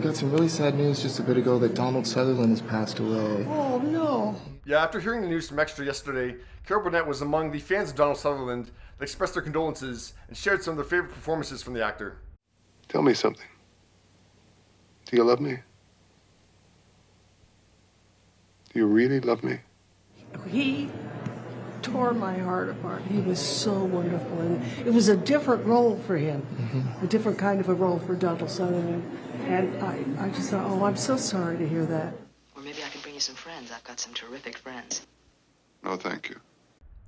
got some really sad news just a bit ago that Donald Sutherland has passed away. Oh, no. Yeah, after hearing the news from Extra yesterday, Burnett was among the fans of Donald Sutherland that expressed their condolences and shared some of their favorite performances from the actor. Tell me something. Do you love me? Do you really love me? He tore my heart apart. He was so wonderful, and it was a different role for him, a different kind of a role for Donald Sutherland. And I just thought, oh, I'm so sorry to hear that. Or maybe I can bring you some friends. I've got some terrific friends. No, thank you.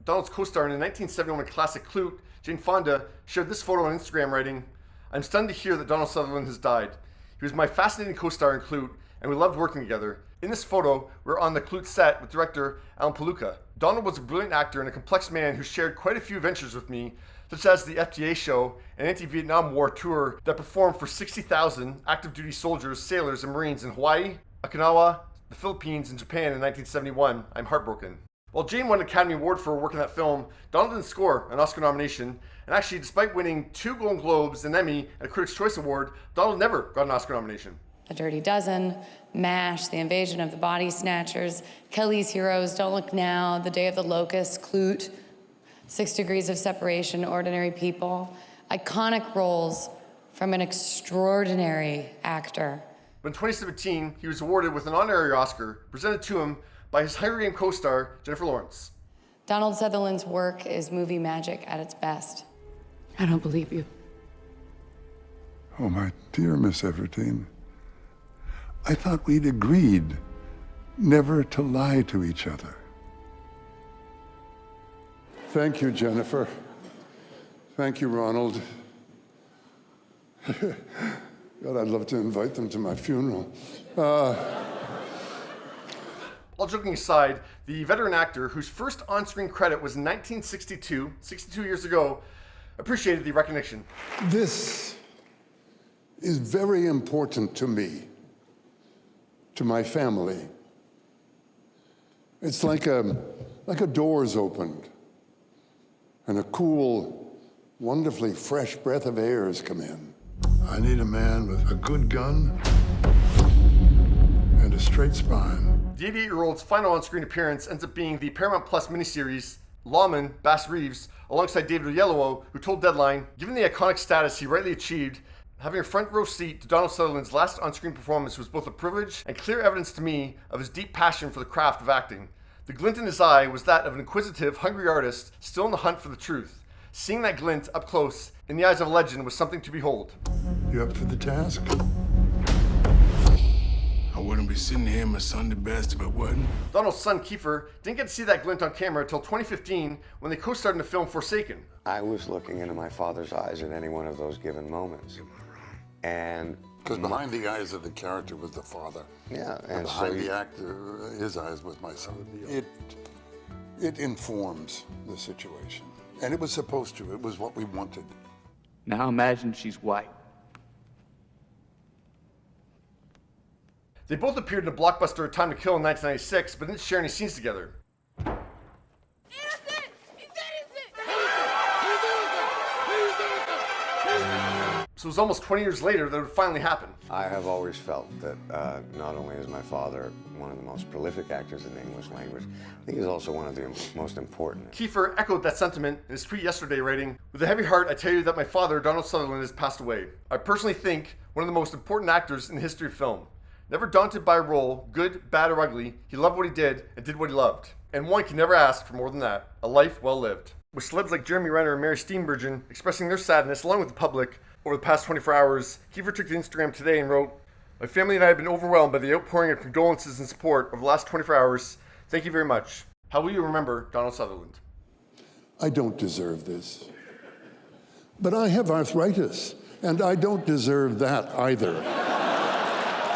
Donald's co-star in the 1971 classic Klute, Jane Fonda, shared this photo on Instagram writing, "I'm stunned to hear that Donald Sutherland has died. He was my fascinating co-star in Klute, and we loved working together. In this photo, we're on the Klute set with director Alan Paluca. Donald was a brilliant actor and a complex man who shared quite a few adventures with me, such as the FTA show, an anti-Vietnam War tour that performed for 60,000 active duty soldiers, sailors, and Marines in Hawaii, Okinawa, the Philippines, and Japan in 1971. I'm heartbroken." While Jane won an Academy Award for her work in that film, Donald didn't score an Oscar nomination, and actually, despite winning 2 Golden Globes, an Emmy, and a Critics' Choice Award, Donald never got an Oscar nomination. A Dirty Dozen, MASH, The Invasion of the Body Snatchers, Kelly's Heroes, Don't Look Now, The Day of the Locust, Klute, 6 Degrees of Separation, Ordinary People. Iconic roles from an extraordinary actor. But in 2017, he was awarded with an honorary Oscar presented to him by his Hunger Game co-star, Jennifer Lawrence. Donald Sutherland's work is movie magic at its best. I don't believe you. Oh, my dear Miss Everdeen. I thought we'd agreed never to lie to each other. Thank you, Jennifer. Thank you, Ronald. God, I'd love to invite them to my funeral. All joking aside, the veteran actor, whose first on-screen credit was in 1962, 62 years ago, appreciated the recognition. This is very important to me, to my family. It's like a door's opened and a cool, wonderfully fresh breath of air has come in. I need a man with a good gun and a straight spine. The 88-year-old's final on-screen appearance ends up being the Paramount Plus miniseries Lawman, Bass Reeves, alongside David Oyelowo, who told Deadline, given the iconic status he rightly achieved, having a front row seat to Donald Sutherland's last on-screen performance was both a privilege and clear evidence to me of his deep passion for the craft of acting. The glint in his eye was that of an inquisitive, hungry artist still in the hunt for the truth. Seeing that glint up close in the eyes of a legend was something to behold. You up for the task? I wouldn't be sitting here, my son the best, if it wasn't. Donald's son, Kiefer, didn't get to see that glint on camera until 2015 when they co-starred in the film Forsaken. I was looking into my father's eyes at any one of those given moments. And Because behind the eyes of the character was the father. yeah, And and so behind the actor, his eyes was my son. It informs the situation. And it was supposed to. It was what we wanted. Now imagine she's white. They both appeared in the blockbuster Time to Kill in 1996, but didn't share any scenes together. So it was almost 20 years later that it would finally happen. I have always felt that not only is my father one of the most prolific actors in the English language, I think he's also one of the most important. Kiefer echoed that sentiment in his tweet yesterday, writing, "With a heavy heart, I tell you that my father, Donald Sutherland, has passed away. I personally think one of the most important actors in the history of film. Never daunted by a role, good, bad, or ugly, he loved what he did and did what he loved. And one can never ask for more than that, a life well lived." With celebs like Jeremy Renner and Mary Steenburgen expressing their sadness along with the public over the past 24 hours, Kiefer took to Instagram today and wrote, "My family and I have been overwhelmed by the outpouring of condolences and support over the last 24 hours. Thank you very much. How will you remember Donald Sutherland?" I don't deserve this. But I have arthritis, and I don't deserve that either.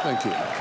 Thank you.